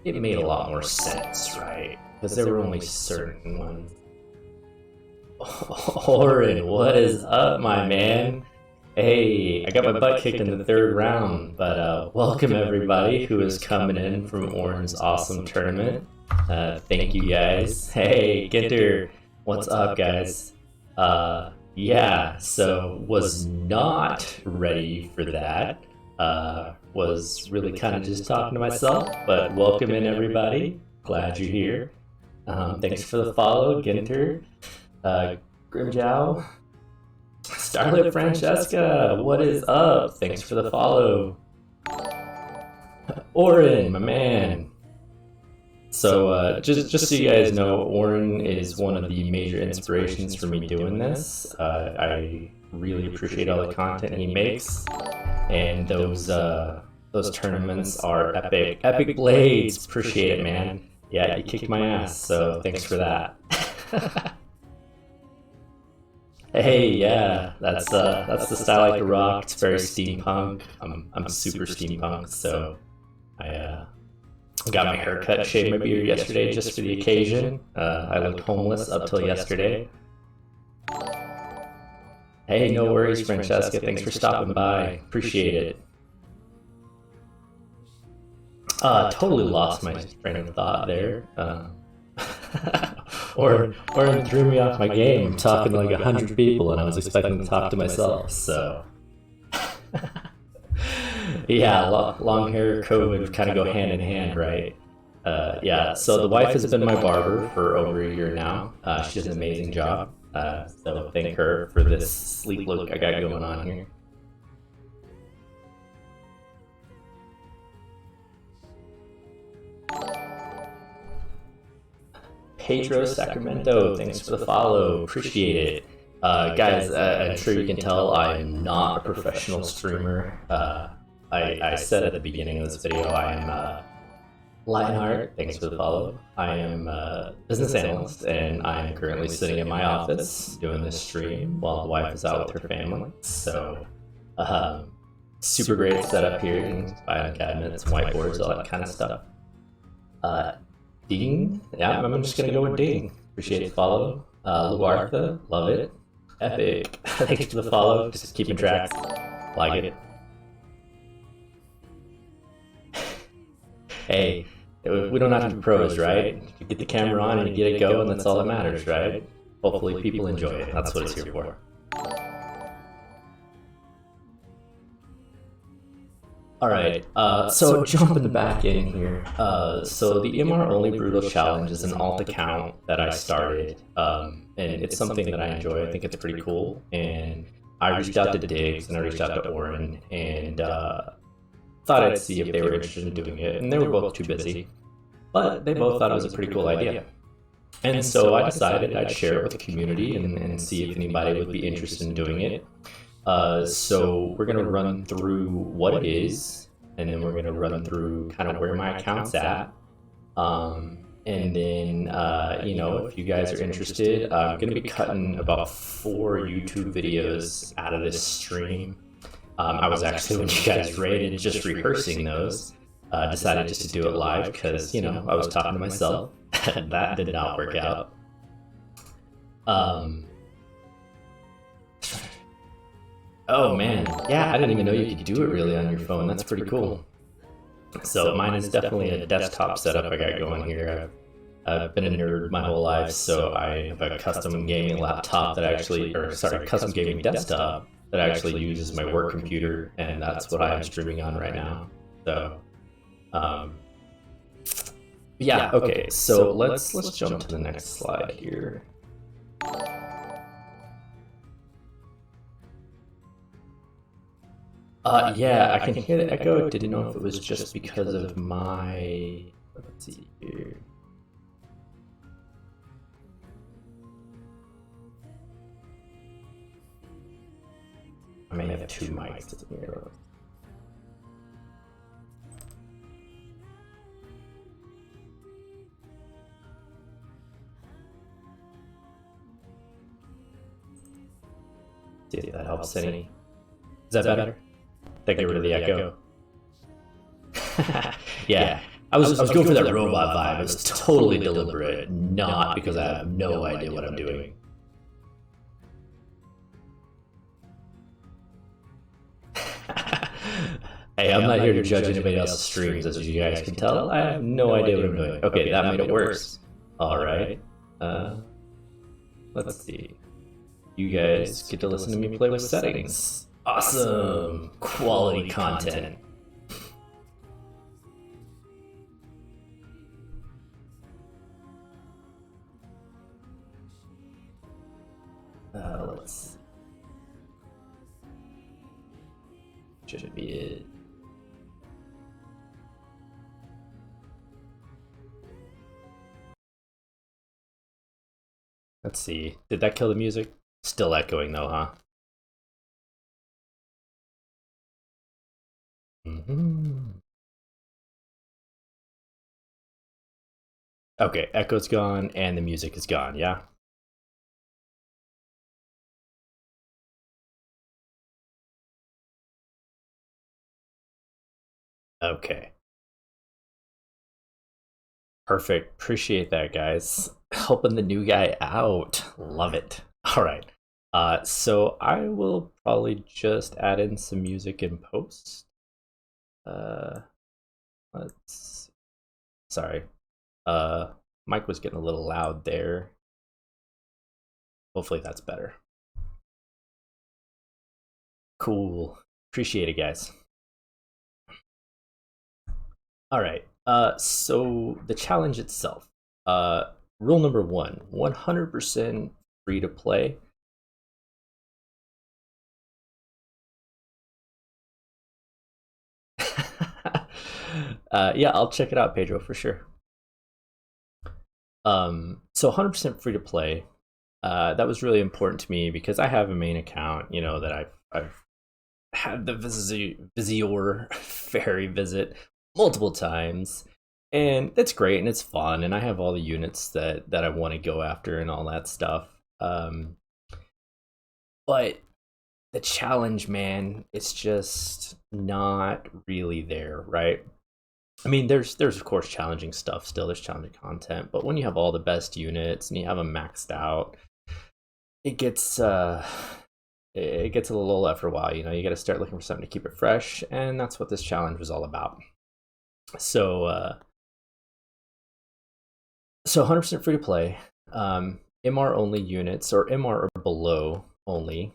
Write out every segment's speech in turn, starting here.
it made a lot more sense, right? Because there were only certain ones. Oren, what is up, my man? Hey, I got my butt kicked in the third round, but welcome everybody who is coming in from Oren's awesome tournament. Thank you guys. Hey, Ginter, what's up, guys? Yeah, so was not ready for that. Was really kind of just talking to myself, but welcome in everybody. Glad you're here. Thanks for the follow, Ginter. Grimjow. Starlit Francesca, what is up? Thanks for the follow. Oren, my man. So just so you guys know, Oren is one of the major inspirations for me doing this. I really appreciate all the content he makes, and those tournaments are epic. Epic Blades, appreciate it, man. Yeah, you kicked my ass, so thanks for that. Hey, yeah, that's the style I like to rock. It's very steampunk. I'm super steampunk, so I got my hair cut, shaved my beard yesterday just for the occasion. I looked homeless up till yesterday. Hey, no worries, Francesca. Thanks for stopping by. Appreciate it. Totally lost my train of thought there. Or threw me off my game. I'm talking to like 100 people, and I was expecting to talk to myself. So, yeah, long hair, COVID kind of go hand in hand, right? Yeah. So the wife has been my barber for over a year now. She does an amazing job. So thank her for this sleek look I got going on here. Pedro Sacramento, thanks for the follow, appreciate it. Guys, I'm sure you can tell I am not a professional streamer. I said at the beginning of this video I am Lionheart, thanks for the follow. I am a business analyst, and I am currently sitting in my office doing this stream while the wife is out with her family. So, super great setup here, filing cabinets, whiteboards, all that kind of stuff. Ding, yeah, I'm just gonna go with Ding. Appreciate the follow. Luartha, love it. Epic, thanks for the follow. Just keeping track, like it. Hey, we don't have to be pros, right? You get the camera on and you get it going, that's all that matters, right? Hopefully people enjoy it. That's what it's here for. Alright, so jumping back in here. So the EMR Only Brutal Challenge is an alt account that I started, and it's something that I enjoy. I think it's pretty cool. And I reached out to Diggs and I reached out to Oren, and thought I'd see if they were interested in doing it. And they were both too busy, but they both thought it was a pretty cool idea. And so I decided I'd share it with the community and see if anybody would be interested in doing it. So we're going to run through what it is, and then we're going to run through kind of where my account's at. And then, you know, if you guys are interested, I'm going to be cutting about 4 YouTube videos out of this stream. I was actually, when you guys rated, just rehearsing those. Decided just to do it live because, you know, I was talking to myself. That did not work out. Oh man, yeah, I didn't even know you could do it really on your phone. That's pretty cool. So mine is definitely a desktop setup I got going here. I've been a nerd my whole life, so I have a custom gaming laptop that actually, custom gaming desktop that actually uses my work computer, and that's what I am streaming on right now. So, yeah, okay. So let's jump to the next slide here. Yeah, I can hear the echo. I didn't know if it was just because of my... Let's see here. I may have 2 mics in here. See if that helps any. Is that better? That get rid of the echo. Yeah, I was going for that robot vibe. It was totally deliberate, not because I have no idea what I'm doing. Hey, I'm not here to judge anybody else's streams, as you guys can tell. I have no idea what I'm doing. Okay, that made it worse. Alright. Let's see. You guys get to listen to me play with settings. Awesome! Quality content. Let's see. Should be it. Let's see. Did that kill the music? Still echoing though, huh? Okay, echo's gone and the music is gone, yeah? Okay. Perfect. Appreciate that, guys. Helping the new guy out. Love it. All right. So I will probably just add in some music in post. Let's see. Sorry. Mic was getting a little loud there. Hopefully that's better. Cool. Appreciate it, guys. All right. So the challenge itself. Rule number 1, 100% free to play. Yeah, I'll check it out, Pedro, for sure. So 100% free to play. That was really important to me because I have a main account, you know, that I've had the Visior fairy visit multiple times, and it's great and it's fun, and I have all the units that I want to go after and all that stuff. But the challenge, man, it's just not really there, right? I mean, there's of course challenging stuff still. There's challenging content, but when you have all the best units and you have them maxed out, it gets it gets a little old after a while. You know, you got to start looking for something to keep it fresh, and that's what this challenge was all about. So so 100% free to play. MR only units, or MR or below only.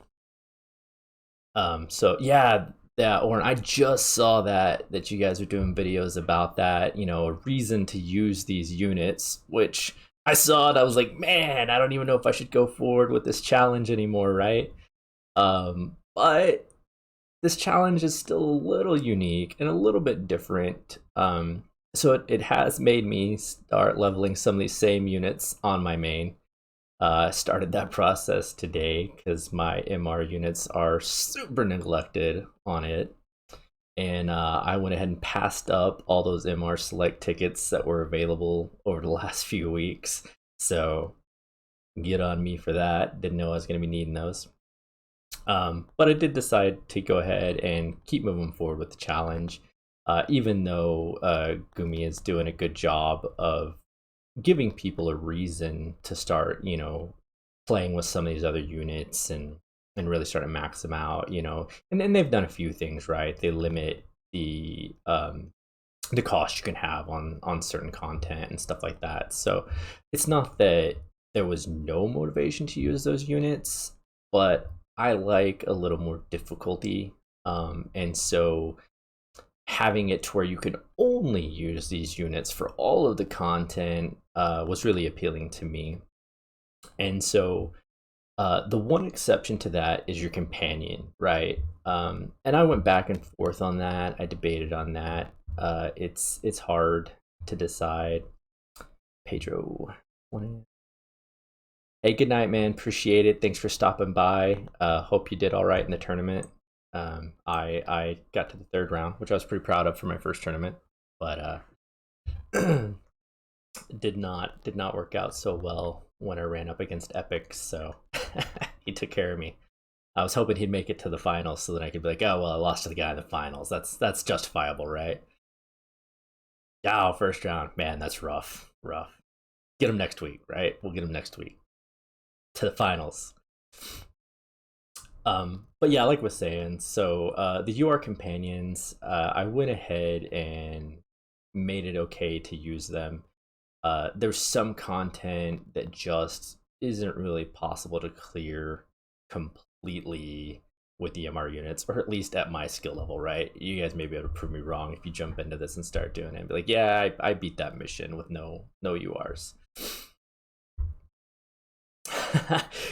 So yeah, Oren, I just saw that you guys are doing videos about that, you know, a reason to use these units, which I saw it, I was like, man, I don't even know if I should go forward with this challenge anymore, right? But this challenge is still a little unique and a little bit different. So it has made me start leveling some of these same units on my main. Started that process today because my MR units are super neglected on it. And I went ahead and passed up all those MR select tickets that were available over the last few weeks. So get on me for that. Didn't know I was going to be needing those. But I did decide to go ahead and keep moving forward with the challenge, even though Gumi is doing a good job of giving people a reason to start, you know, playing with some of these other units and really start to max them out, you know. And then they've done a few things, right? They limit the cost you can have on certain content and stuff like that. So it's not that there was no motivation to use those units, but I like a little more difficulty. And so having it to where you could only use these units for all of the content was really appealing to me. And so the one exception to that is your companion, right? And I went back and forth on that. I debated on that. It's hard to decide. Pedro, hey, good night, man. Appreciate it. Thanks for stopping by. Hope you did all right in the tournament. I got to the 3rd round, which I was pretty proud of for my first tournament, but did not work out so well when I ran up against Epic. So he took care of me. I was hoping he'd make it to the finals so that I could be like, oh well, I lost to the guy in the finals. That's justifiable, right? Oh, first round, man, that's rough, rough. Get them next week, right? We'll get them next week to the finals. But yeah, like I was saying, so the UR companions, I went ahead and made it okay to use them. There's some content that just isn't really possible to clear completely with the MR units, or at least at my skill level, right? You guys may be able to prove me wrong if you jump into this and start doing it. And be like, yeah, I beat that mission with no URs.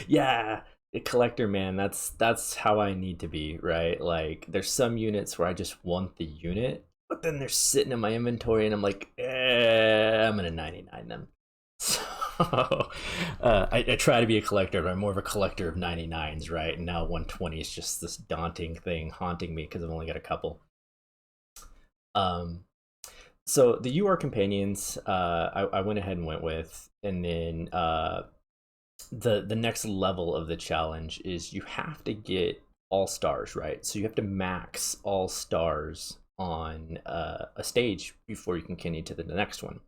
Yeah, a collector, man, that's how I need to be, right? Like there's some units where I just want the unit, but then they're sitting in my inventory and I'm like, I'm gonna 99 them. So I try to be a collector, but I'm more of a collector of 99s, right? And now 120 is just this daunting thing haunting me because I've only got a couple. um so the UR companions, I went ahead and went with, and then the next level of the challenge is you have to get all stars, right? So you have to max all stars on a stage before you can continue to the next one.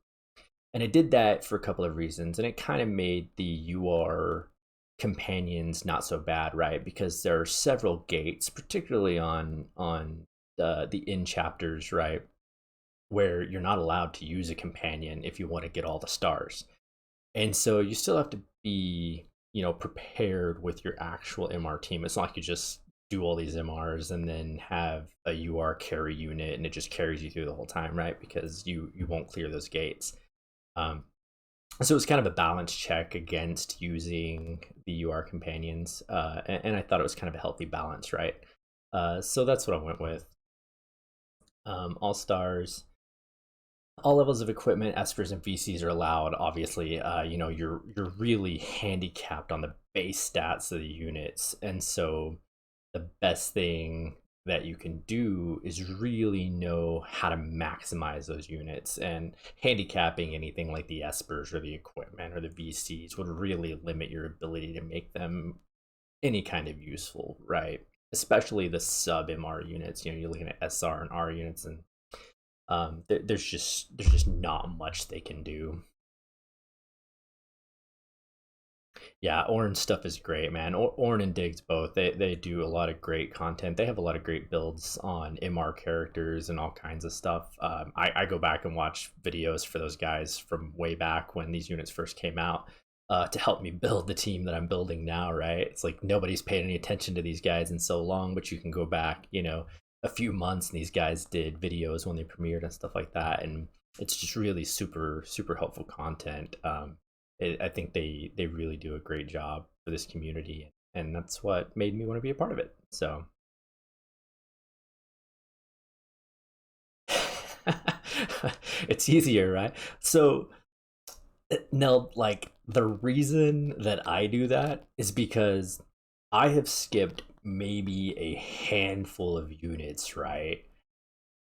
And it did that for a couple of reasons, and it kind of made the UR companions not so bad, right? Because there are several gates, particularly on the in chapters, right, where you're not allowed to use a companion if you want to get all the stars. And so you still have to be, prepared with your actual MR team. It's not like you just do all these MRs and then have a UR carry unit and it just carries you through the whole time, right? Because you won't clear those gates. Um, so it's kind of a balance check against using the UR companions, and I thought it was kind of a healthy balance, right? So that's what I went with. All stars, all levels of equipment, espers and VCs are allowed. Obviously, you're really handicapped on the base stats of the units, and so the best thing that you can do is really know how to maximize those units. And handicapping anything like the espers or the equipment or the VCs would really limit your ability to make them any kind of useful, right? Especially the sub MR units. You're looking at SR and R units, and there's just not much they can do. Yeah, Orin stuff is great, man. Orin and Diggs both. They do a lot of great content. They have a lot of great builds on MR characters and all kinds of stuff. I go back and watch videos for those guys from way back when these units first came out, to help me build the team that I'm building now, right? It's like nobody's paid any attention to these guys in so long, but you can go back, a few months, and these guys did videos when they premiered and stuff like that. And it's just really super, super helpful content. I think they really do a great job for this community, and that's what made me want to be a part of it. So it's easier, right? So now, like, the reason that I do that is because I have skipped maybe a handful of units, right?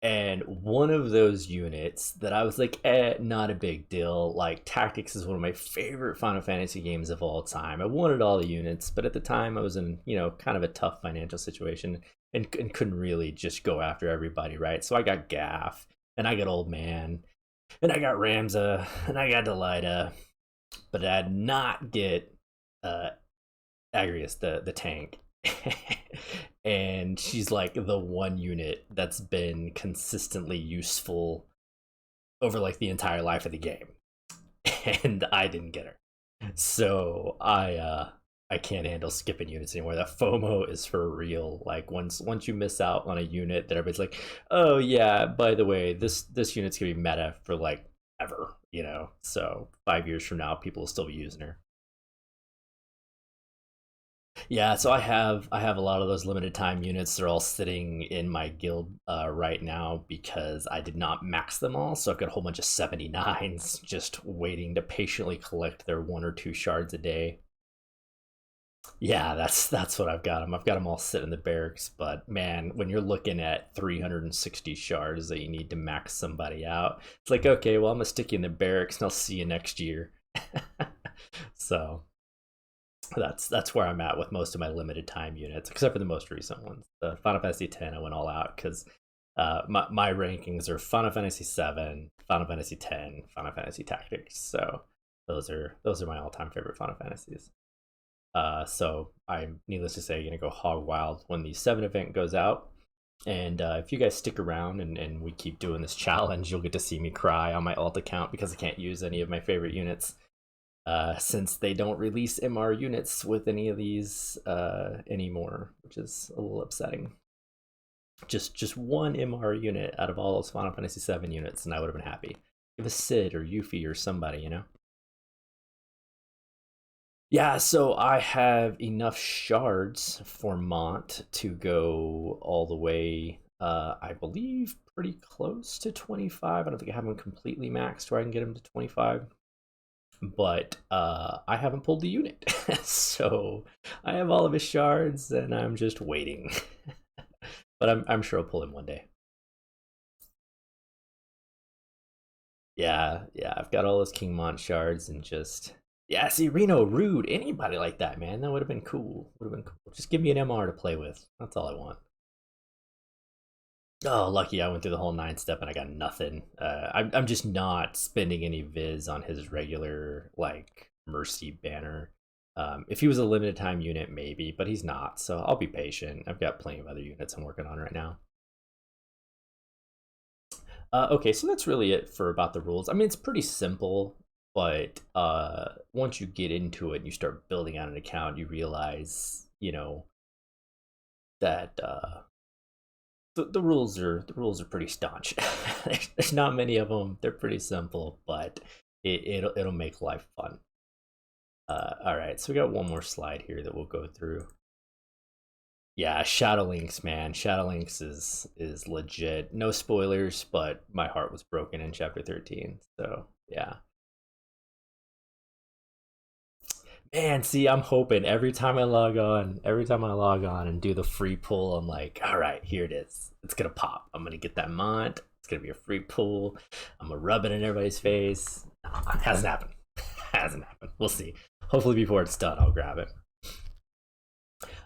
And one of those units that I was like, not a big deal. Like, Tactics is one of my favorite Final Fantasy games of all time. I wanted all the units, but at the time I was in, kind of a tough financial situation, and couldn't really just go after everybody, right? So I got Gaff, and I got Old Man, and I got Ramza, and I got Delita, but I did not get uh, Agrius, the tank. And she's like the one unit that's been consistently useful over like the entire life of the game. And I didn't get her. So I can't handle skipping units anymore. That FOMO is for real. Like once you miss out on a unit that everybody's like, oh yeah, by the way, this unit's gonna be meta for like ever. So 5 years from now people will still be using her. Yeah, so I have a lot of those limited time units. They're all sitting in my guild right now because I did not max them all. So I've got a whole bunch of 79s just waiting to patiently collect their one or two shards a day. Yeah, that's what I've got them. I've got them all sitting in the barracks. But man, when you're looking at 360 shards that you need to max somebody out, it's like, okay, well, I'm gonna stick you in the barracks and I'll see you next year. So that's where I'm at with most of my limited time units, except for the most recent ones. The Final Fantasy X, I went all out because My rankings are Final Fantasy 7, Final Fantasy 10, Final Fantasy Tactics. So those are my all time favorite Final Fantasies. So I'm, needless to say, gonna go hog wild when the 7 event goes out. And if you guys stick around and we keep doing this challenge, you'll get to see me cry on my alt account because I can't use any of my favorite units, since they don't release MR units with any of these anymore, which is a little upsetting. Just one MR unit out of all those Final Fantasy 7 units, and I would have been happy. Give a Sid or Yuffie or somebody, you know? Yeah, so I have enough shards for Mont to go all the way, I believe, pretty close to 25. I don't think I have him completely maxed where I can get him to 25. But I haven't pulled the unit. So I have all of his shards and I'm just waiting. But I'm sure I'll pull him one day. Yeah, I've got all those King Mont shards and just, yeah. See, Reno, rude. Anybody like that, man? That would have been cool. Would have been cool. Just give me an MR to play with. That's all I want. Oh, lucky I went through the whole 9 step and I got nothing. I'm just not spending any viz on his regular like mercy banner. If he was a limited time unit, maybe, but he's not. So I'll be patient. I've got plenty of other units I'm working on right now. Okay, so that's really it for about the rules. I mean, it's pretty simple, but once you get into it and you start building out an account, you realize, that the rules are pretty staunch. There's not many of them. They're pretty simple, but it'll make life fun. All right, so we got one more slide here that we'll go through. Yeah, Shadowlinks, man. Shadowlinks is legit. No spoilers, but my heart was broken in chapter 13. So yeah. Man, see, I'm hoping every time I log on and do the free pull, I'm like, all right, here it is. It's gonna pop. I'm gonna get that mont. It's gonna be a free pull. I'm gonna rub it in everybody's face. No, it hasn't happened. Hasn't happened. We'll see. Hopefully before it's done, I'll grab it.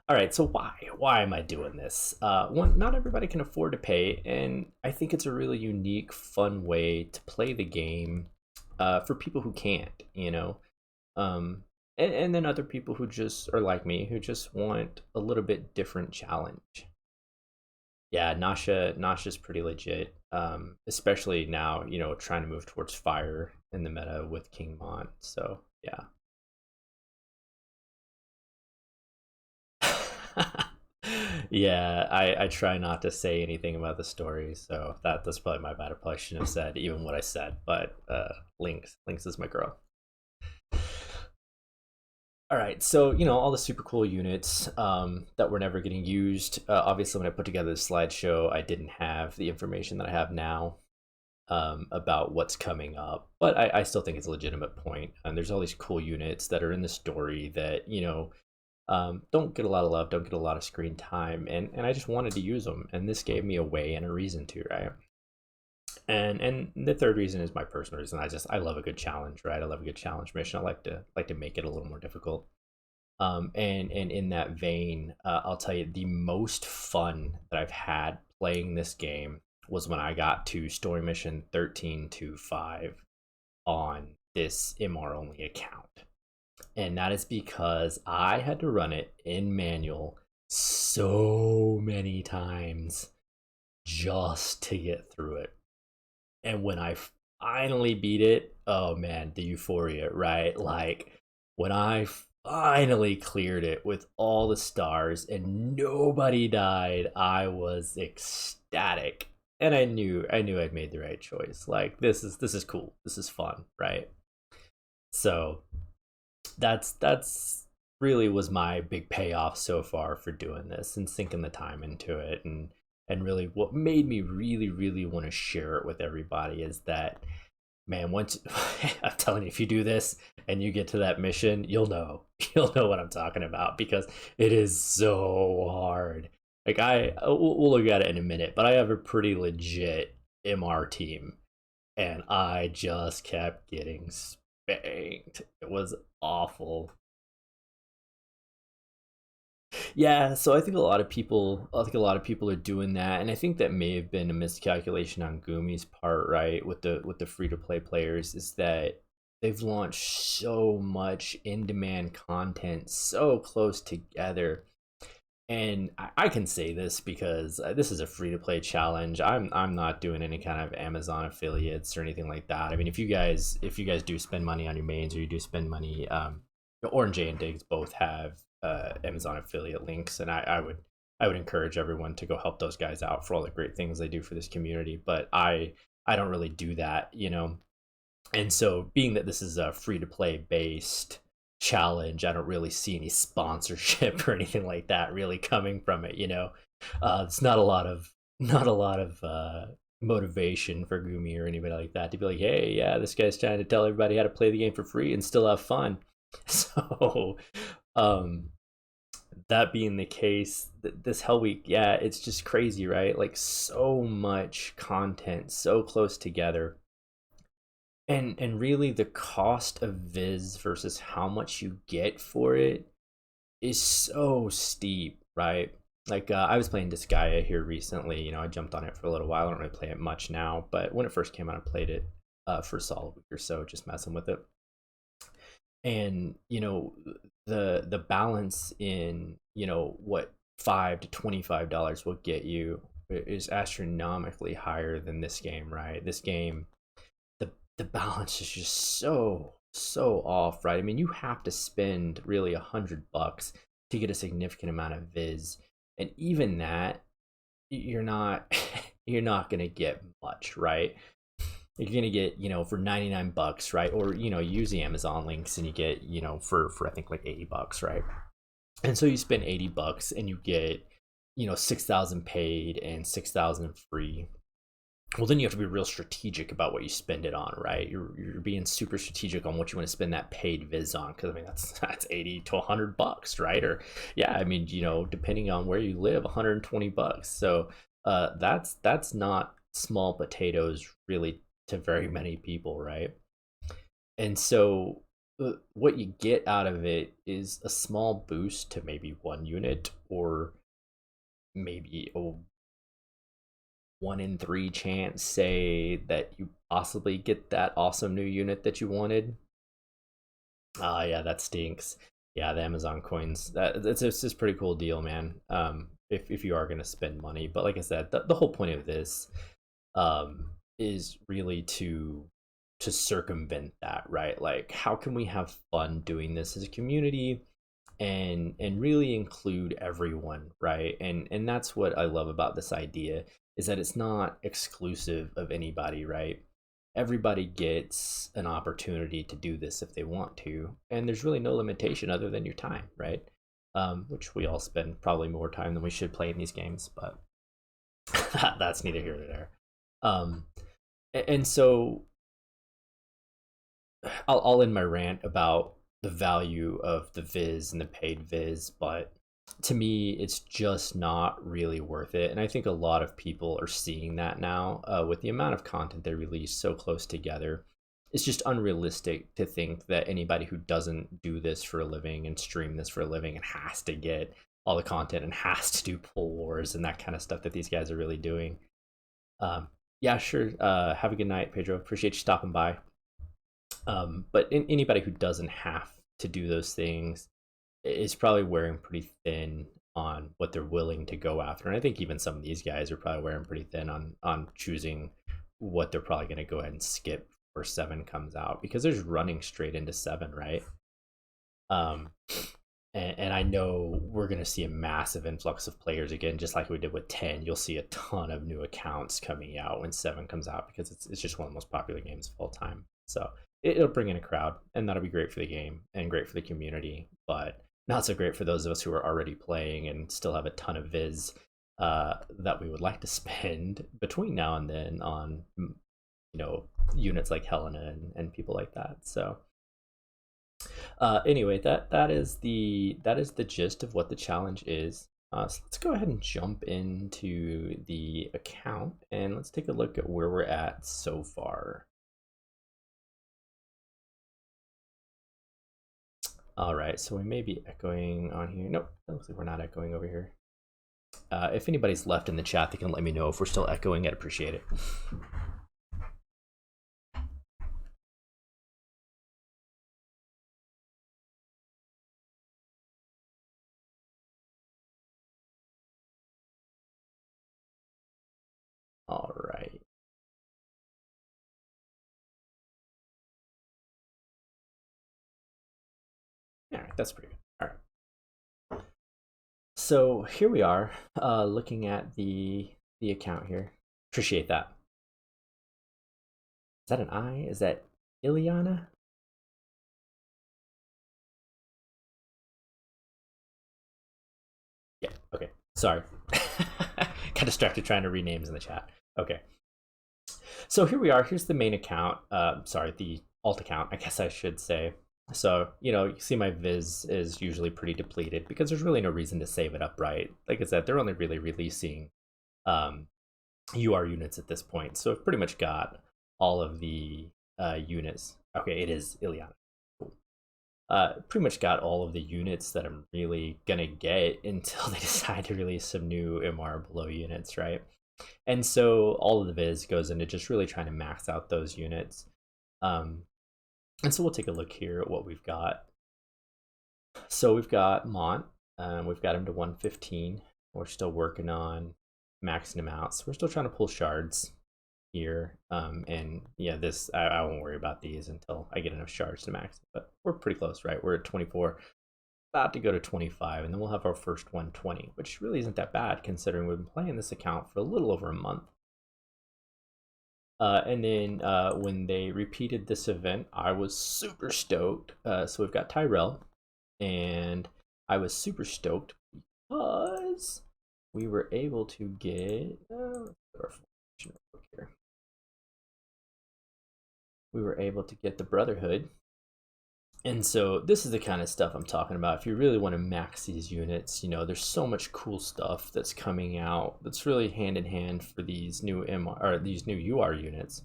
All right, so why am I doing this? One, not everybody can afford to pay, and I think it's a really unique, fun way to play the game, for people who can't, um, and then other people who just are like me, who just want a little bit different challenge. Yeah, Nasha's pretty legit, especially now, trying to move towards fire in the meta with King Mon. So yeah. Yeah, I try not to say anything about the story, so that's probably my bad. I probably shouldn't have said even what I said, but Lynx is my girl. All right, so all the super cool units, that were never getting used. Obviously, when I put together the slideshow, I didn't have the information that I have now, about what's coming up, but I still think it's a legitimate point. And there's all these cool units that are in the story that don't get a lot of love, don't get a lot of screen time, and I just wanted to use them, and this gave me a way and a reason to, right? And the third reason is my personal reason. I love a good challenge, right? I love a good challenge mission. I like to make it a little more difficult. And in that vein, I'll tell you the most fun that I've had playing this game was when I got to story mission 13 to 5 on this MR only account. And that is because I had to run it in manual so many times just to get through it. And when I finally beat it, oh man, the euphoria, right? Like when I finally cleared it with all the stars and nobody died, I was ecstatic. And I knew I'd made the right choice. Like this is cool. This is fun, right? So that's really was my big payoff so far for doing this and sinking the time into it, and really what made me really want to share it with everybody is that, man, once I'm telling you, if you do this and you get to that mission, you'll know what I'm talking about because it is so hard. Like we'll look at it in a minute, but I have a pretty legit MR team and I just kept getting spanked. It was awful. Yeah, so I think a lot of people are doing that, and I think that may have been a miscalculation on Gumi's part, right? With the free to play players, is that they've launched so much in demand content so close together. And I can say this because this is a free to play challenge. I'm not doing any kind of Amazon affiliates or anything like that. I mean, if you guys do spend money on your mains, or you do spend money, Orange and Diggs both have Amazon affiliate links, and I would encourage everyone to go help those guys out for all the great things they do for this community. But I don't really do that, and so, being that this is a free to play based challenge, I don't really see any sponsorship or anything like that really coming from it. It's not a lot of motivation for Gumi or anybody like that to be like, hey, yeah, this guy's trying to tell everybody how to play the game for free and still have fun. So, um, that being the case, this Hell Week, yeah, it's just crazy, right? Like, so much content so close together, and really the cost of Viz versus how much you get for it is so steep, right? Like, I was playing Disgaea here recently. I jumped on it for a little while. I don't really play it much now, but when it first came out, I played it for a solid week or so, just messing with it. And the balance in what $5 to $25 will get you is astronomically higher than this game, right? This game, the balance is just so off, right? I mean, you have to spend really $100 to get a significant amount of Viz, and even that, you're not you're not gonna get much, right? You're gonna get, for 99 bucks, right? Or use the Amazon links and you get, for I think like 80 bucks, right? And so you spend 80 bucks and you get 6,000 paid and 6,000 free. Well, then you have to be real strategic about what you spend it on, right? You're being super strategic on what you want to spend that paid Viz on, because I mean that's 80 to 100 bucks, right? Or yeah, I mean, depending on where you live, 120 bucks. So that's not small potatoes really to very many people, right? And so what you get out of it is a small boost to maybe one unit, or maybe a 1 in 3 chance, say, that you possibly get that awesome new unit that you wanted. Ah, yeah, that stinks. Yeah, the Amazon coins. It's just a pretty cool deal, man. If you are gonna spend money, but like I said, the whole point of this is really to circumvent that, right? Like, how can we have fun doing this as a community, and really include everyone, right? And that's what I love about this idea, is that it's not exclusive of anybody, right? Everybody gets an opportunity to do this if they want to, and there's really no limitation other than your time, right? Which we all spend probably more time than we should playing these games, but that's neither here nor there. um and so I'll end my rant about the value of the Viz and the paid Viz, but to me, it's just not really worth it. And I think a lot of people are seeing that now, with the amount of content they release so close together. It's just unrealistic to think that anybody who doesn't do this for a living and stream this for a living and has to get all the content and has to do pull wars and that kind of stuff that these guys are really doing. Yeah, sure. Have a good night, Pedro. Appreciate you stopping by. But anybody who doesn't have to do those things is probably wearing pretty thin on what they're willing to go after. And I think even some of these guys are probably wearing pretty thin on choosing what they're probably going to go ahead and skip before 7 comes out, because there's running straight into 7, right? Um, and I know we're going to see a massive influx of players again, just like we did with 10. You'll see a ton of new accounts coming out when 7 comes out, because it's just one of the most popular games of all time. So it'll bring in a crowd, and that'll be great for the game and great for the community, but not so great for those of us who are already playing and still have a ton of Viz that we would like to spend between now and then on units like Helena and people like that. So anyway, that is the gist of what the challenge is. So let's go ahead and jump into the account, and let's take a look at where we're at so far. All right, so we may be echoing on here. Nope, it looks like we're not echoing over here. If anybody's left in the chat, they can let me know if we're still echoing. I'd appreciate it. All right. All right, that's pretty good. All right. So here we are, looking at the account here. Appreciate that. Is that an I? Is that Ileana? Yeah. Okay. Sorry. Got distracted trying to read names in the chat. Okay. So here we are. Here's the main account. Sorry, the alt account, I guess I should say. So, you see my viz is usually pretty depleted because there's really no reason to save it up, right? Like I said, they're only really releasing UR units at this point. So I've pretty much got all of the units. Okay, it is Ileana. Cool. Pretty much got all of the units that I'm really gonna get until they decide to release some new MR below units, right? And so all of the viz goes into just really trying to max out those units. And so we'll take a look here at what we've got. So we've got Mont. We've got him to 115. We're still working on maxing him out. So we're still trying to pull shards here. And yeah, this I won't worry about these until I get enough shards to max. But we're pretty close, right? We're at 24. About to go to 25, and then we'll have our first 120, which really isn't that bad considering we've been playing this account for a little over a month. And then when they repeated this event, I was super stoked. So we've got Tyrell, and I was super stoked because we were able to get we were able to get the Brotherhood. And so this is the kind of stuff I'm talking about. If you really want to max these units, there's so much cool stuff that's coming out that's really hand in hand for these new these new UR units.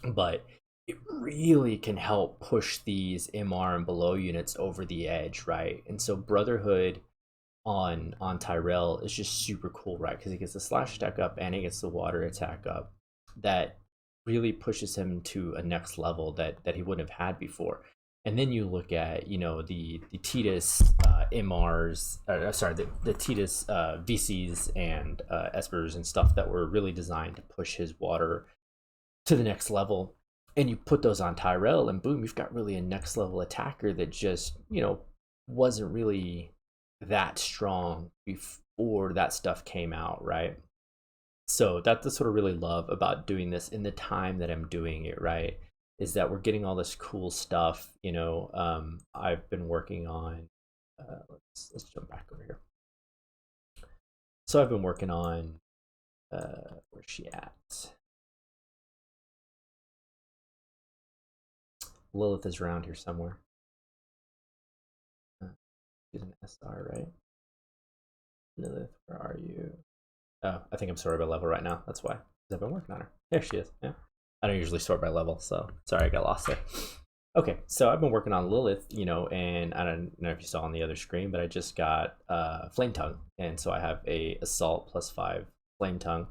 But it really can help push these MR and below units over the edge, right? And so Brotherhood on Tyrell is just super cool, right? Because he gets the slash attack up and he gets the water attack up. That really pushes him to a next level that he wouldn't have had before. And then you look at, the Titus MRs, the Titus VCs and Espers and stuff that were really designed to push his water to the next level. And you put those on Tyrell, and boom, you've got really a next level attacker that just, wasn't really that strong before that stuff came out, right? So that's what I really love about doing this in the time that I'm doing it, right? Is that we're getting all this cool stuff. I've been working on. Let's jump back over here. So I've been working on. Where's she at? Lilith is around here somewhere. She's an SR, right? Lilith, where are you? Oh, I think I'm sorted by level right now. That's why. I've been working on her. There she is. Yeah. I don't usually sort by level, so sorry I got lost there. Okay, so I've been working on Lilith, and I don't know if you saw on the other screen, but I just got Flame Tongue, and so I have a Assault +5 Flame Tongue,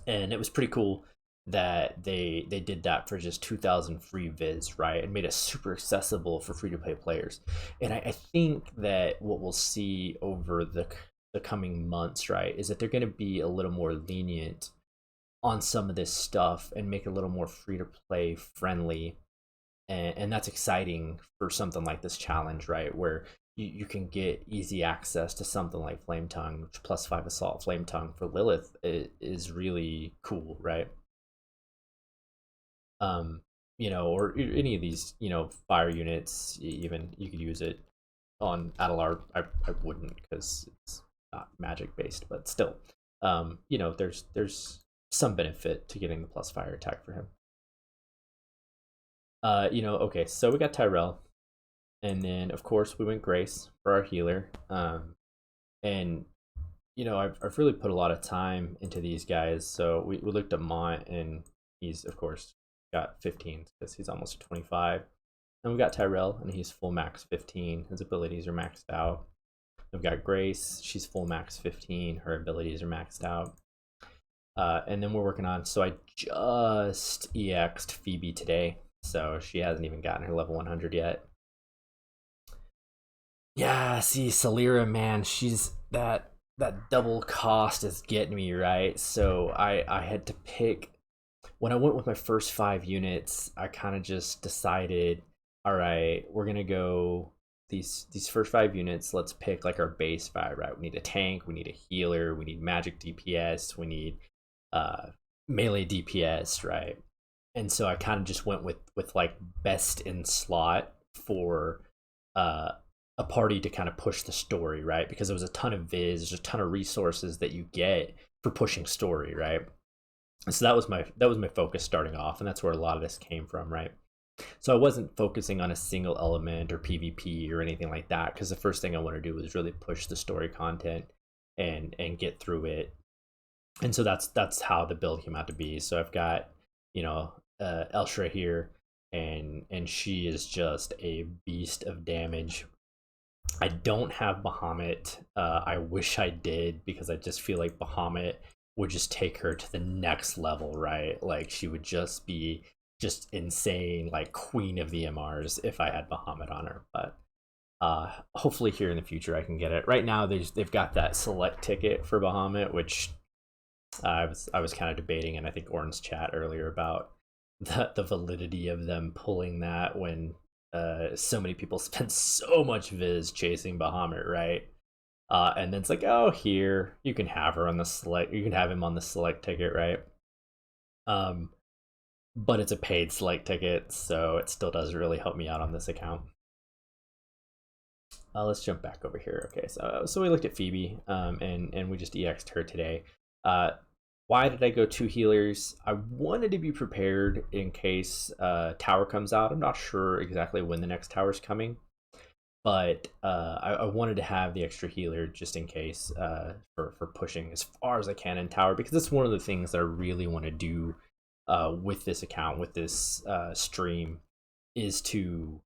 and it was pretty cool that they did that for just 2,000 free viz, right, and made it super accessible for free-to-play players. And I think that what we'll see over the coming months, right, is that they're going to be a little more lenient on some of this stuff and make it a little more free to play friendly. And that's exciting for something like this challenge, right? Where you can get easy access to something like Flame Tongue, which +5 Assault Flame Tongue for Lilith is really cool, right? Or any of these, fire units, even you could use it on Adelar. I wouldn't because it's not magic based, but still, there's some benefit to getting the plus fire attack for him. Okay, so we got Tyrell, and then of course we went Grace for our healer. And I've really put a lot of time into these guys. So we looked at Mont, and he's of course got 15 because he's almost 25. And we've got Tyrell, and he's full max 15. His abilities are maxed out. We've got Grace. She's full max 15. Her abilities are maxed out. And then we're working on, so I just EX'd Phoebe today, so she hasn't even gotten her level 100 yet. Yeah, see, Salira, man, she's that double cost is getting me, right? So I had to pick. When I went with my first 5 units, I kind of just decided, all right, we're gonna go these first 5 units. Let's pick like our base 5, right? We need a tank, we need a healer, we need magic DPS, we need melee DPS, right? And so I kind of just went with like best in slot for a party to kind of push the story, right? Because there was a ton of there's a ton of resources that you get for pushing story, right? So that was my focus starting off, and that's where a lot of this came from, right? So I wasn't focusing on a single element or PvP or anything like that, because the first thing I want to do was really push the story content and get through it. And so that's how the build came out to be. So I've got, you know, Elshra here, and she is just a beast of damage. I don't have Bahamut. I wish I did, because I just feel like Bahamut would just take her to the next level, right? Like she would just be just insane, like queen of the MRs if I had Bahamut on her. But hopefully here in the future I can get it. Right now they've got that select ticket for Bahamut, which I was kind of debating, and I think Orin's chat earlier about the validity of them pulling that when so many people spend so much viz chasing Bahamut, right? And then it's like, oh, here you can have her on the select, you can have him on the select ticket, right? But it's a paid select ticket, so it still doesn't really help me out on this account. Let's jump back over here. Okay, so we looked at Phoebe, and we just EX'd her today. Why did I go 2 healers? I wanted to be prepared in case tower comes out. I'm not sure exactly when the next tower is coming, but I wanted to have the extra healer just in case for pushing as far as I can in tower, because it's one of the things that I really want to do with this account, with this stream, is to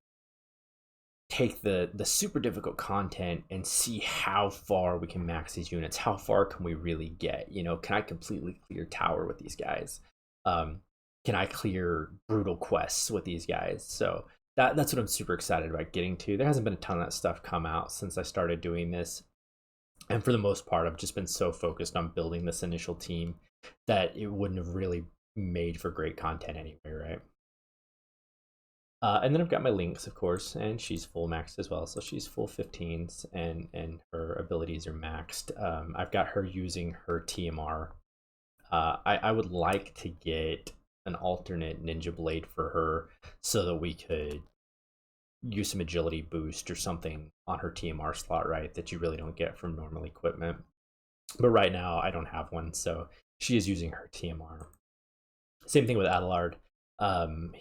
take the super difficult content and see how far we can max these units. How far can we really get? You know, can I completely clear tower with these guys? Can I clear brutal quests with these guys? So that's what I'm super excited about getting to. There hasn't been a ton of that stuff come out since I started doing this, and for the most part I've just been so focused on building this initial team that it wouldn't have really made for great content anyway, right? And then I've got my Lynx, of course, and she's full maxed as well. So she's full 15s, and her abilities are maxed. I've got her using her TMR. I would like to get an alternate Ninja Blade for her so that we could use some agility boost or something on her TMR slot, right? That you really don't get from normal equipment. But right now I don't have one, so she is using her TMR. Same thing with Adelard.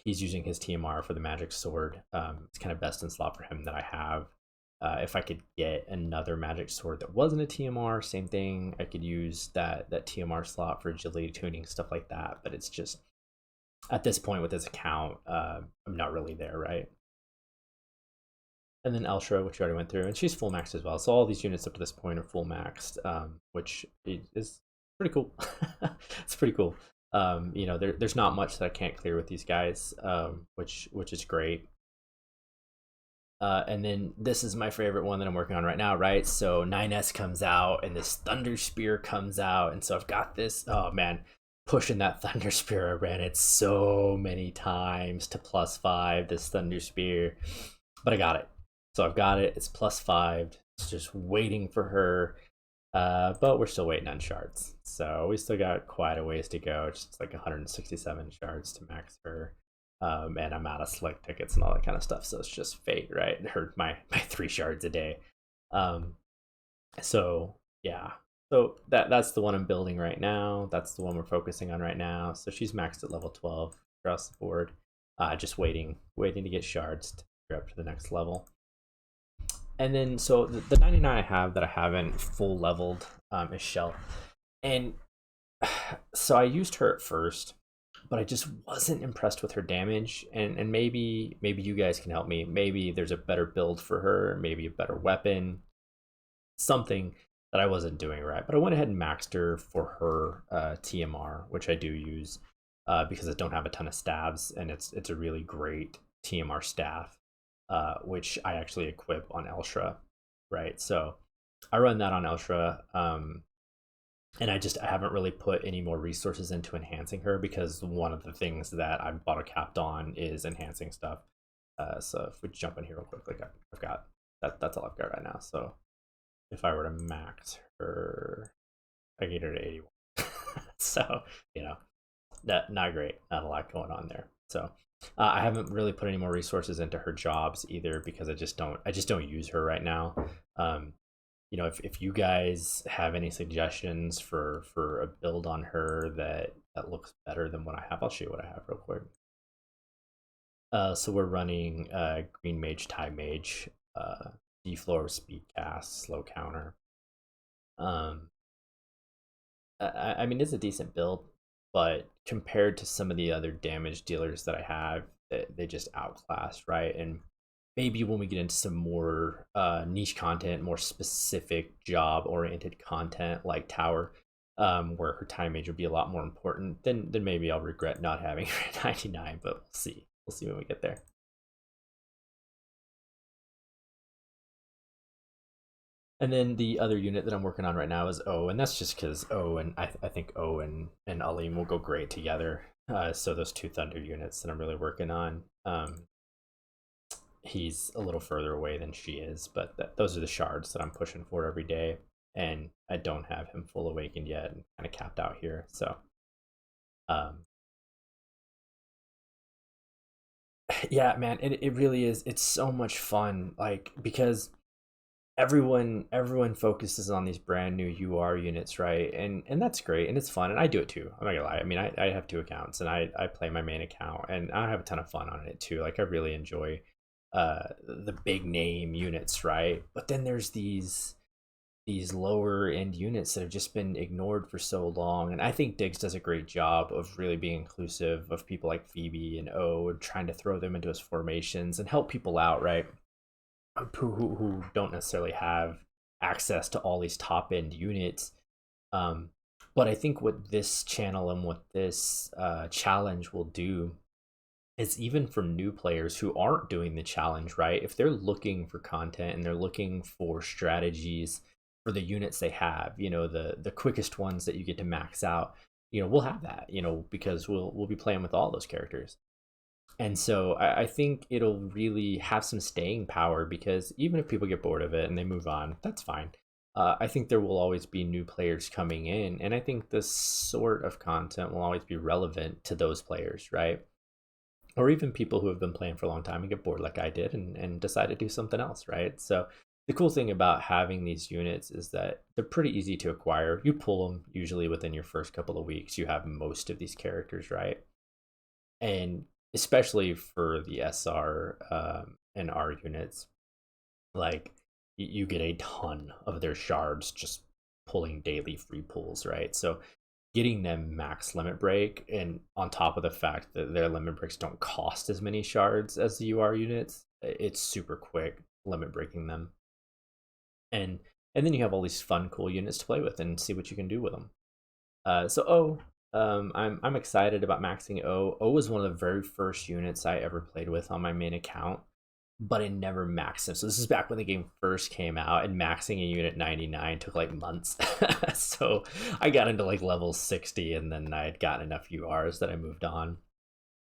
He's using his TMR for the magic sword. It's kind of best in slot for him that I have. If I could get another magic sword that wasn't a TMR, same thing. I could use that TMR slot for agility tuning, stuff like that. But it's just, at this point with this account, I'm not really there, right? And then Elshra, which we already went through, and she's full maxed as well. So all these units up to this point are full maxed, which is pretty cool. It's pretty cool. You know, there's not much that I can't clear with these guys, which is great. And then this is my favorite one that I'm working on right now, right? So 9S comes out, and this Thunder Spear comes out, and so I've got this, oh man, pushing that Thunder Spear. I ran it so many times to +5, this Thunder Spear, but I got it. So I've got it, it's +5, it's just waiting for her. But we're still waiting on shards, so we still got quite a ways to go. Just like 167 shards to max her, and I'm out of select tickets and all that kind of stuff. So it's just fate, right? It hurt my 3 shards a day. So yeah, so that's the one I'm building right now. That's the one we're focusing on right now. So she's maxed at level 12 across the board. Just waiting to get shards to go up to the next level. And then, so the 99 I have that I haven't full leveled is Shell. And so I used her at first, but I just wasn't impressed with her damage. And maybe you guys can help me. Maybe there's a better build for her, maybe a better weapon, something that I wasn't doing right. But I went ahead and maxed her for her TMR, which I do use because I don't have a ton of stabs, and it's a really great TMR staff, which I actually equip on Elshra, right? So I run that on Elshra, and I haven't really put any more resources into enhancing her because one of the things that I'm auto capped on is enhancing stuff. So if we jump in here real quick, like I've got that's all I've got right now. So if I were to max her, I get her to 81. So you know, that not great, not a lot going on there. So I haven't really put any more resources into her jobs either because I just don't use her right now. Um, if you guys have any suggestions for a build on her that looks better than what I have, I'll show you what I have real quick. So we're running Green Mage, Time Mage, D-Floor, Speed Cast, Slow Counter. Um, I mean, it's a decent build, but compared to some of the other damage dealers that I have, they just outclass, right? And maybe when we get into some more niche content, more specific job oriented content like Tower, where her time mage would be a lot more important, then maybe I'll regret not having her at 99, but we'll see. We'll see when we get there. And then the other unit that I'm working on right now is O, and that's just because O and I think O and Alim will go great together. So those two Thunder units that I'm really working on. He's a little further away than she is, but those are the shards that I'm pushing for every day. And I don't have him full awakened yet, and kind of capped out here. So, um, yeah, man, it really is. It's so much fun, like because everyone focuses on these brand new UR units, right? And that's great and it's fun, and I do it too. I'm not gonna lie. I mean, I have two accounts, and I play my main account, and I have a ton of fun on it too. Like I really enjoy the big name units, right? But then there's these lower end units that have just been ignored for so long, and I think Diggs does a great job of really being inclusive of people like Phoebe and O, and trying to throw them into his formations and help people out, right? Who don't necessarily have access to all these top end units. Um, but I think what this channel and what this challenge will do is, even for new players who aren't doing the challenge, right? If they're looking for content and they're looking for strategies for the units they have, the quickest ones that you get to max out, we'll have that, because we'll be playing with all those characters. And so I think it'll really have some staying power, because even if people get bored of it and they move on, that's fine. I think there will always be new players coming in, and I think this sort of content will always be relevant to those players, right? Or even people who have been playing for a long time and get bored like I did, and decide to do something else, right? So the cool thing about having these units is that they're pretty easy to acquire. You pull them usually within your first couple of weeks. You have most of these characters, right? And especially for the SR and R units, like you get a ton of their shards just pulling daily free pulls, right? So getting them max limit break, and on top of the fact that their limit breaks don't cost as many shards as the UR units, it's super quick limit breaking them. And then you have all these fun cool units to play with and see what you can do with them. I'm excited about maxing O. O was one of the very first units I ever played with on my main account, but I never maxed him. So this is back when the game first came out, and maxing a unit 99 took like months. So I got into like level 60, and then I had gotten enough URs that I moved on,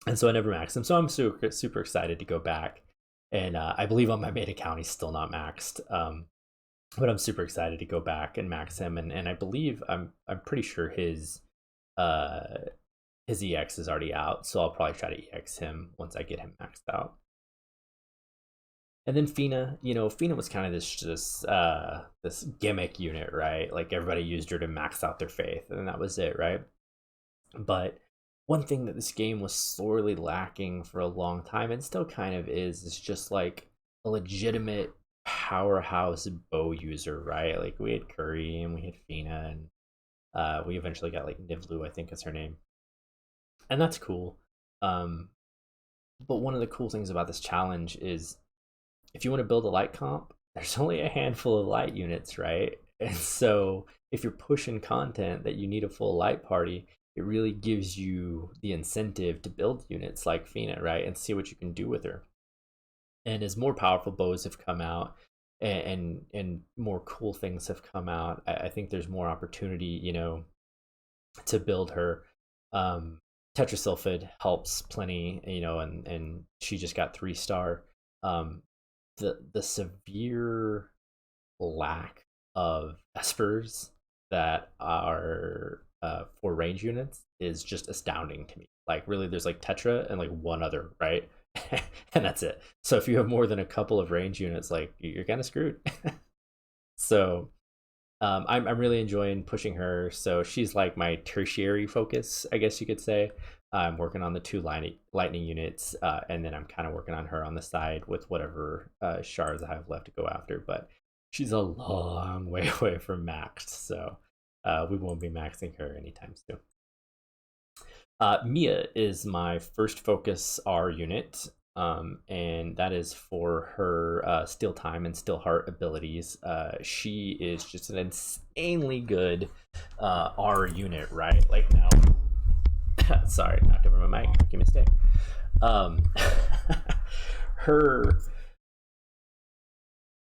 and so I never maxed him. So I'm super excited to go back, and I believe on my main account he's still not maxed. But I'm super excited to go back and max him, and I believe I'm pretty sure uh his EX is already out, so I'll probably try to EX him once I get him maxed out. And then Fina, Fina was kind of this gimmick unit, right? Like everybody used her to max out their faith, and that was it, right? But one thing that this game was sorely lacking for a long time, and still kind of is just like a legitimate powerhouse bow user, right? Like we had Curry and we had Fina, and we eventually got like Nivlu, I think is her name. and that's cool. Um, but one of the cool things about this challenge is if you want to build a light comp, there's only a handful of light units, right? And so if you're pushing content that you need a full light party, it really gives you the incentive to build units like Fina, right? And see what you can do with her. And as more powerful bows have come out and more cool things have come out, I think there's more opportunity, to build her. Um, Tetrasulfid helps plenty, and she just got 3 star. Um, the severe lack of espers that are for range units is just astounding to me. Like really, there's like Tetra and like one other, right? And that's it. So if you have more than a couple of range units, like you're kind of screwed. So I'm really enjoying pushing her. So she's like my tertiary focus, I guess you could say. I'm working on the 2 lightning units, and then I'm kind of working on her on the side with whatever shards I have left to go after. But she's a long way away from maxed, so we won't be maxing her anytime soon. Mia is my first focus R unit, and that is for her Steel Time and Steel Heart abilities. She is just an insanely good R unit, right? Like now, sorry, knocked over my mic. Rookie mistake. Um, her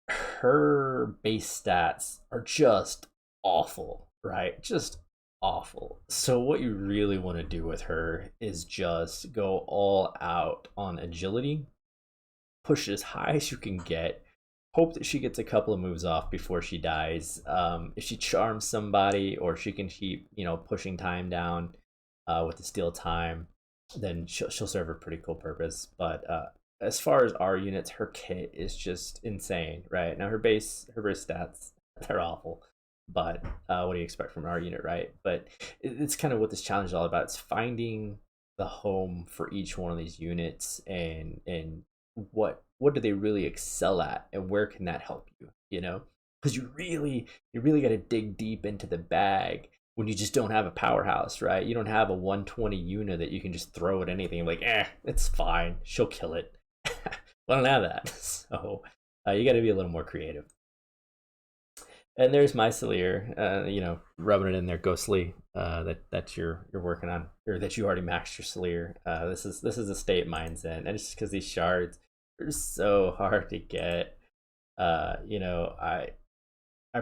her base stats are just awful, right? Just awful. So what you really want to do with her is just go all out on agility, push as high as you can get, hope that she gets a couple of moves off before she dies. If she charms somebody or she can keep, pushing time down with the Steel Time, then she'll serve a pretty cool purpose. But as far as our units, her kit is just insane, right? Now her base stats, they're awful. But what do you expect from our unit, right? But it's kind of what this challenge is all about. It's finding the home for each one of these units and what do they really excel at and where can that help you, because you really got to dig deep into the bag when you just don't have a powerhouse, right? You don't have a 120 unit that you can just throw at anything like, it's fine, she'll kill it. I don't have that. So you got to be a little more creative. And there's my Celir, rubbing it in there ghostly, that you're working on, or that you already maxed your Celir. This is a state mine's in, and it's just because these shards are so hard to get. I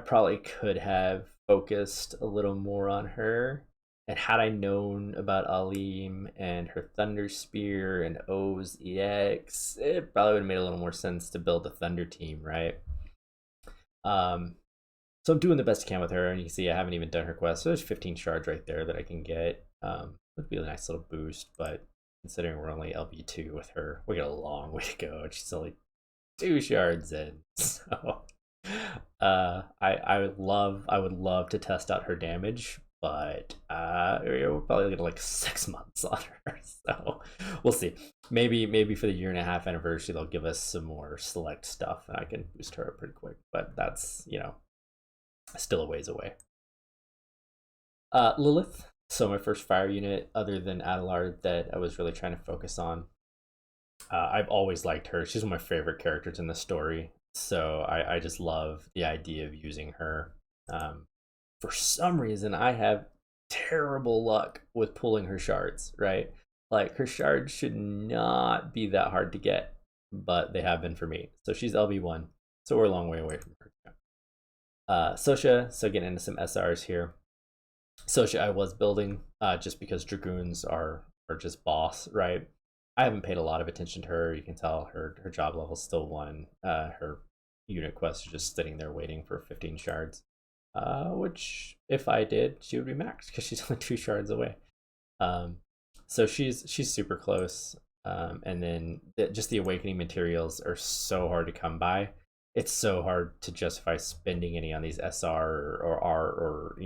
probably could have focused a little more on her, and had I known about Alim and her Thunder Spear and O's EX, it probably would have made a little more sense to build a Thunder team, right? Um, so I'm doing the best I can with her, and you can see I haven't even done her quest. So there's 15 shards right there that I can get. Would be a nice little boost, but considering we're only LB2 with her, we got a long way to go. She's only 2 shards in, so I would love to test out her damage, but we're probably looking at like 6 months on her. So we'll see. Maybe for the year-and-a-half anniversary they'll give us some more select stuff, and I can boost her up pretty quick. But that's still a ways away. Lilith. So my first fire unit, other than Adelard, that I was really trying to focus on. I've always liked her. She's one of my favorite characters in the story. So I just love the idea of using her. For some reason, I have terrible luck with pulling her shards, right? Like, her shards should not be that hard to get, but they have been for me. So she's LB1. So we're a long way away from her. Sosha, so getting into some SRs here. Sosha I was building just because Dragoons are just boss, right? I haven't paid a lot of attention to her. You can tell her job level's still 1. Her unit quests are just sitting there waiting for 15 shards. Which, if I did, she would be maxed because she's only 2 shards away. So she's super close. And then just the awakening materials are so hard to come by. It's so hard to justify spending any on these SR or R or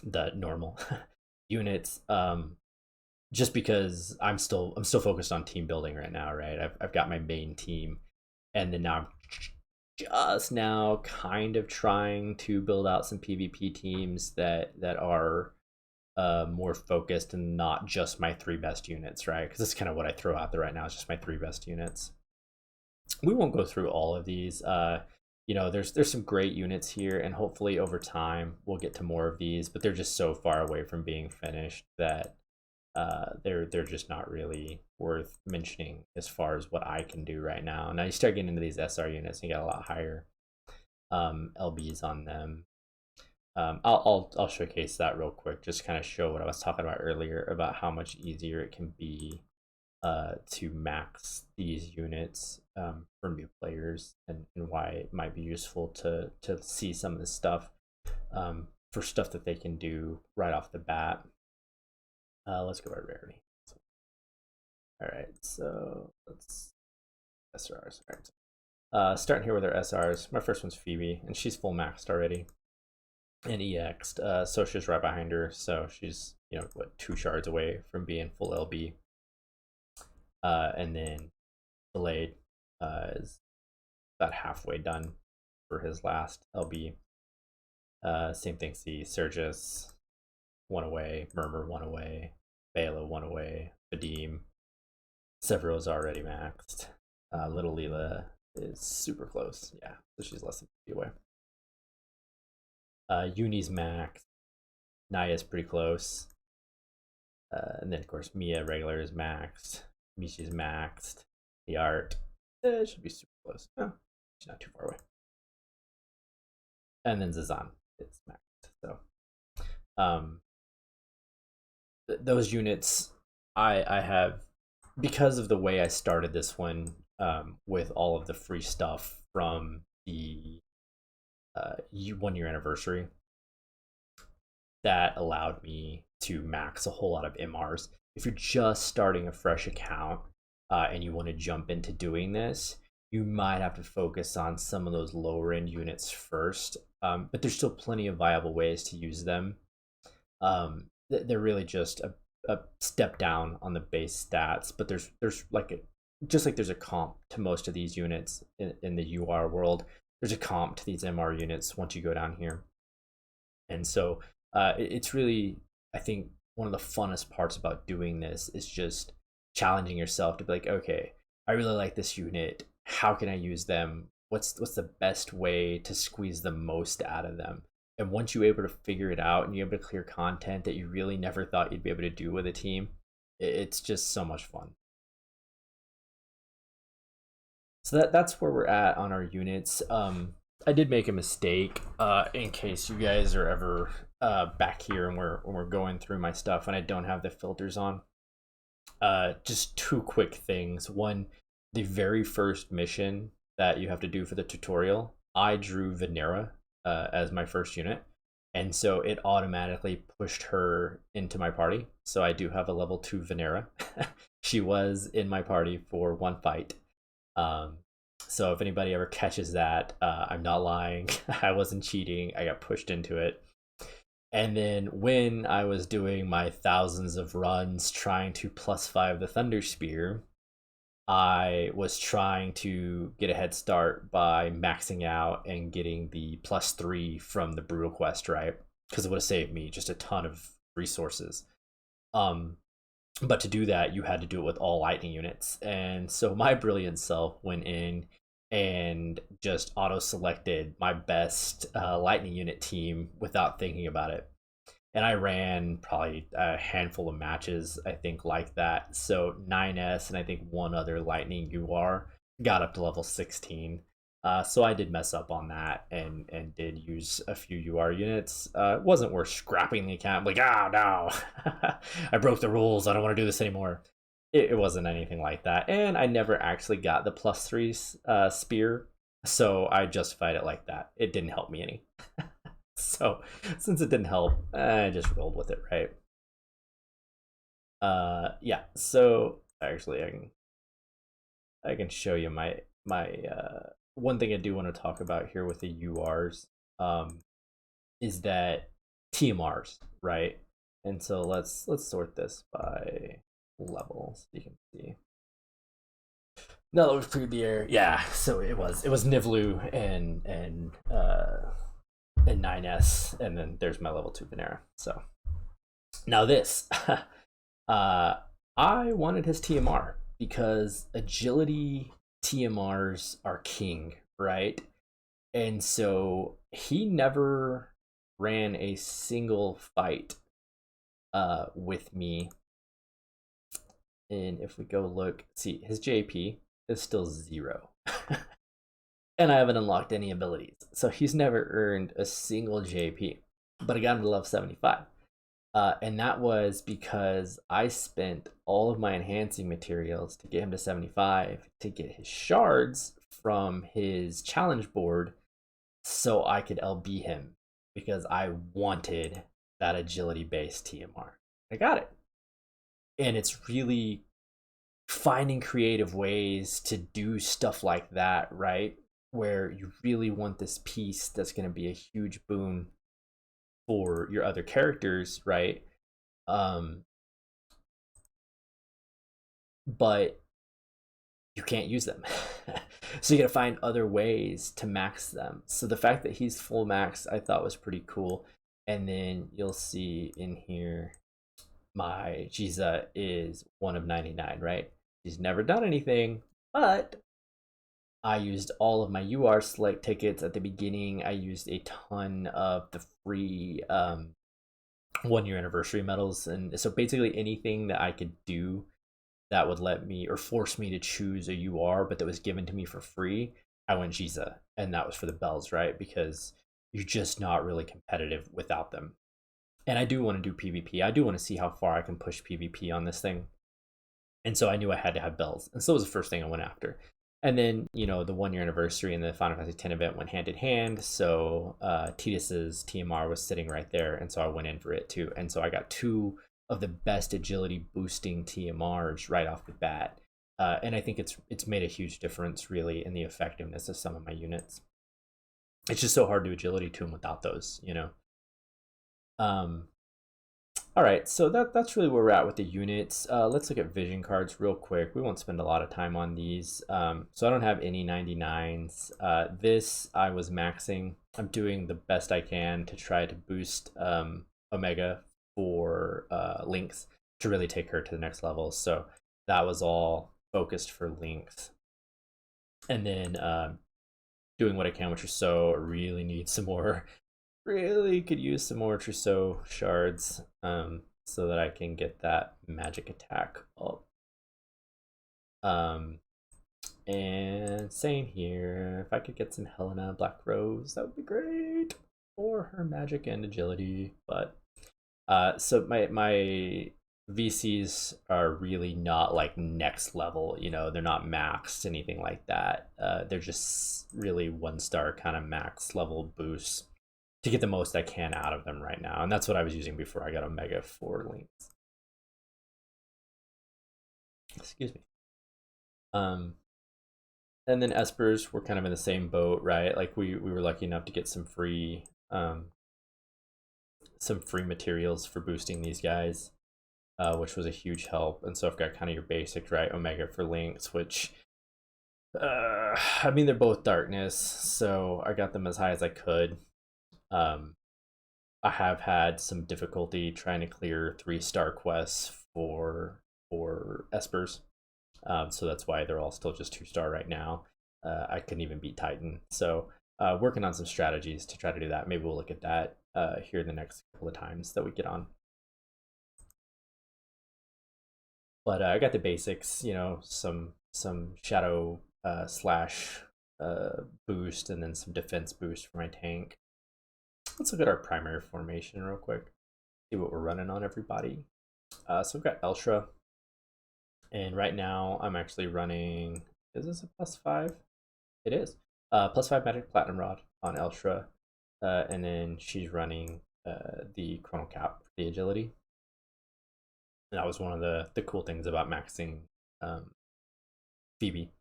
the normal units. Just because I'm still focused on team building right now, right? I've got my main team, and then now I'm just now kind of trying to build out some PvP teams that are more focused and not just my 3 best units, right? Because that's kind of what I throw out there right now, is just my 3 best units. We won't go through all of these. There's some great units here, and hopefully over time we'll get to more of these, but they're just so far away from being finished that they're just not really worth mentioning as far as what I can do right now. Now you start getting into these SR units and you got a lot higher LBs on them. I'll showcase that real quick, just kind of show what I was talking about earlier about how much easier it can be to max these units for new players, and why it might be useful to see some of this stuff for stuff that they can do right off the bat. Let's go by rarity. All right, so let's SRs. All right. Starting here with our SRs. My first one's Phoebe, and she's full maxed already. And EX'd. Sosha's right behind her, so she's 2 shards away from being full LB. And then Delayed is about halfway done for his last LB. Same thing, see Sergius 1 away, Murmur 1 away, Bela 1 away, Vadim. Severo's already maxed. Little Leela is super close, yeah, so she's less than 50 away. Uni's maxed. Naya's pretty close. And then of course Mia regular is maxed. Mishi's maxed. The art should be super close. Oh, she's not too far away. And then Zazan is maxed. So those units I have, because of the way I started this one, with all of the free stuff from the 1 year anniversary, that allowed me to max a whole lot of MRs. If you're just starting a fresh account and you want to jump into doing this, you might have to focus on some of those lower end units first, but there's still plenty of viable ways to use them. They're really just a step down on the base stats, but there's just like there's a comp to most of these units in the UR world, there's a comp to these MR units once you go down here. And so it's really, I think, one of the funnest parts about doing this is just challenging yourself to be like, okay, I really like this unit. How can I use them? What's the best way to squeeze the most out of them? And once you're able to figure it out and you're able to clear content that you really never thought you'd be able to do with a team, it's just so much fun. So that's where we're at on our units. I did make a mistake in case you guys are ever back here and we're going through my stuff and I don't have the filters on. Just 2 quick things. One, the very first mission that you have to do for the tutorial, I drew Venera as my first unit, and so it automatically pushed her into my party. So I do have a level 2 Venera. She was in my party for 1 fight. So if anybody ever catches that, I'm not lying. I wasn't cheating. I got pushed into it. And then when I was doing my thousands of runs trying to +5 the Thunder Spear, I was trying to get a head start by maxing out and getting the +3 from the Brutal Quest, right? Because it would have saved me just a ton of resources. But to do that, you had to do it with all lightning units. And so my brilliant self went in and just auto-selected my best lightning unit team without thinking about it. And I ran probably a handful of matches, I think, like that. So 9S and I think 1 other lightning UR got up to level 16. So I did mess up on that and did use a few UR units. It wasn't worth scrapping the account. Like, no, I broke the rules. I don't want to do this anymore. It wasn't anything like that. And I never actually got the +3 spear. So I justified it like that. It didn't help me any. So since it didn't help, I just rolled with it, right? Yeah, so actually I can show you my one thing I do want to talk about here with the URs is that TMRs, right? And so let's sort this by level so you can see. Now that we've cleared the air, yeah. So it was Nivlu and 9S, and then there's my level 2 Venera. So Now this, I wanted his TMR because agility TMRs are king, right? And so he never ran a single fight with me. And if we go look, see, his JP is still 0. And I haven't unlocked any abilities. So he's never earned a single JP. But I got him to level 75. And that was because I spent all of my enhancing materials to get him to 75 to get his shards from his challenge board so I could LB him because I wanted that agility based TMR. I got it. And it's really finding creative ways to do stuff like that, right? Where you really want this piece that's going to be a huge boon for your other characters, right? Um, but you can't use them. So you gotta find other ways to max them. So the fact that he's full max I thought was pretty cool. And then you'll see in here my Jiza is 1 of 99, right? She's never done anything, but I used all of my UR select tickets at the beginning. I used a ton of the free 1 year anniversary medals, and so basically anything that I could do that would let me or force me to choose a UR, but that was given to me for free, I went Jiza, and that was for the bells, right? Because you're just not really competitive without them. And I do want to do PvP. I do want to see how far I can push PvP on this thing. And so I knew I had to have bells. And so it was the first thing I went after. And then, the 1 year anniversary and the Final Fantasy X event went hand in hand. So Tidus's TMR was sitting right there. And so I went in for it too. And so I got 2 of the best agility boosting TMRs right off the bat. And I think it's made a huge difference really in the effectiveness of some of my units. It's just so hard to agility to them without those. Um, all right, so that's really where we're at with the units. Let's look at vision cards real quick. We won't spend a lot of time on these. So I don't have any 99s. This I was maxing. I'm doing the best I can to try to boost Omega for Lynx to really take her to the next level. So that was all focused for Lynx. And then doing what I can with Trousseau. I really need some more. Really could use some more Trousseau shards so that I can get that magic attack up. And same here. If I could get some Helena Black Rose, that would be great. Or her magic and agility. But so my VCs are really not like next level, they're not maxed, anything like that. They're just really 1-star kind of max level boosts to get the most I can out of them right now. And that's what I was using before I got Omega for Lynx. Excuse me. And then Espers were kind of in the same boat, right? Like we were lucky enough to get some free materials for boosting these guys, which was a huge help. And so I've got kind of your basic, right? Omega for Lynx, which I mean, they're both darkness, so I got them as high as I could. I have had some difficulty trying to clear 3-star quests for Espers, so that's why they're all still just 2-star right now. I couldn't even beat Titan, so working on some strategies to try to do that. Maybe we'll look at that here in the next couple of times that we get on. But I got the basics, some shadow slash boost, and then some defense boost for my tank. Let's look at our primary formation real quick. See what we're running on everybody. So we've got Elshra. And right now I'm actually running, is this a +5? It is. +5 Magic Platinum Rod on Elshra. And then she's running the Chrono Cap for the agility. And that was one of the cool things about maxing Phoebe.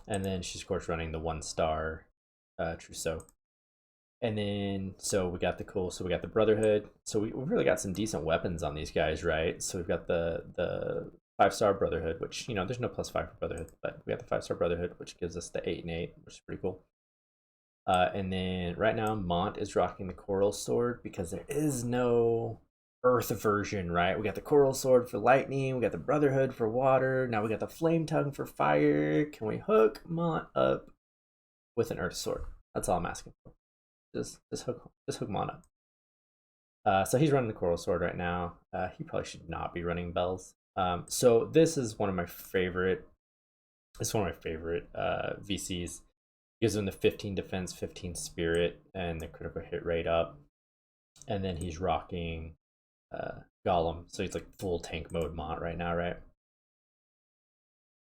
And then she's of course running the 1-star Trousseau. And then so we got the Brotherhood. So we've really got some decent weapons on these guys, right? So we've got the 5-star Brotherhood, which there's no +5 for Brotherhood, but we got the 5-star Brotherhood, which gives us the 8 and 8, which is pretty cool. And then right now Mont is rocking the Coral Sword because there is no Earth version, right? We got the Coral Sword for lightning, we got the Brotherhood for water, now we got the Flame Tongue for fire. Can we hook Mont up with an Earth Sword? That's all I'm asking for. Just hook Mont up. So he's running the Coral Sword right now. He probably should not be running Bells. So this is one of my favorite. It's one of my favorite VCs. Gives him the 15 defense, 15 spirit, and the critical hit rate up. And then he's rocking Golem, so he's like full tank mode Mont right now, right?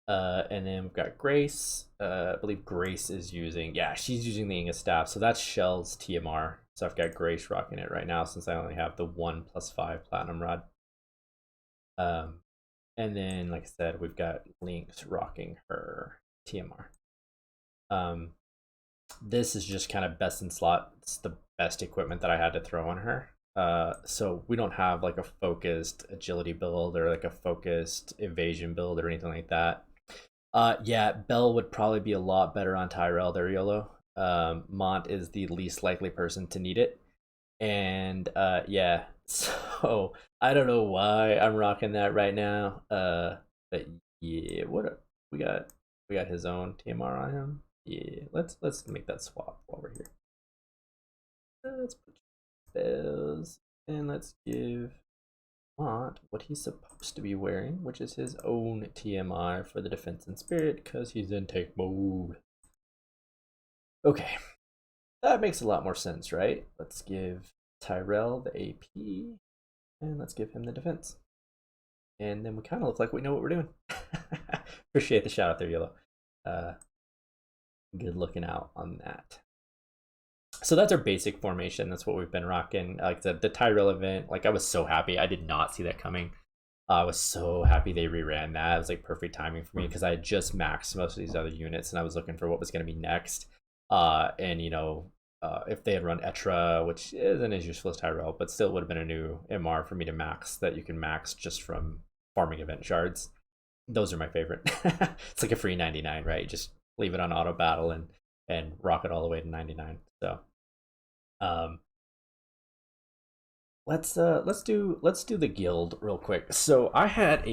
And then we've got Grace. I believe Grace is using, yeah, she's using the Inga Staff, so that's Shell's TMR. So I've got Grace rocking it right now since I only have the 1+5 Platinum Rod. And then, like I said, we've got Lynx rocking her TMR. This is just kind of best in slot. It's the best equipment that I had to throw on her. So we don't have like a focused agility build or like a focused evasion build or anything like that. Yeah, Bell would probably be a lot better on Tyrell there, YOLO. Mont is the least likely person to need it. And yeah, so I don't know why I'm rocking that right now. But yeah, we got his own TMR on him. Yeah, let's make that swap while we're here. Let's put those and let's give Mont what he's supposed to be wearing, which is his own TMI for the defense and spirit because he's in tank mode. Okay, that makes a lot more sense, right? Let's give Tyrell the AP and let's give him the defense. And then we kind of look like we know what we're doing. Appreciate the shout out there, YOLO. Good looking out on that. So that's our basic formation. That's what we've been rocking. Like the Tyrell event, like I was so happy. I did not see that coming. I was so happy they reran that. It was like perfect timing for me because I had just maxed most of these other units and I was looking for what was going to be next. And you know, if they had run Etra, which isn't as useful as Tyrell, but still would have been a new MR for me to max that you can max just from farming event shards. Those are my favorite. It's like a free 99, right? Just leave it on auto battle and rock it all the way to 99. So let's do the guild real quick. So I had a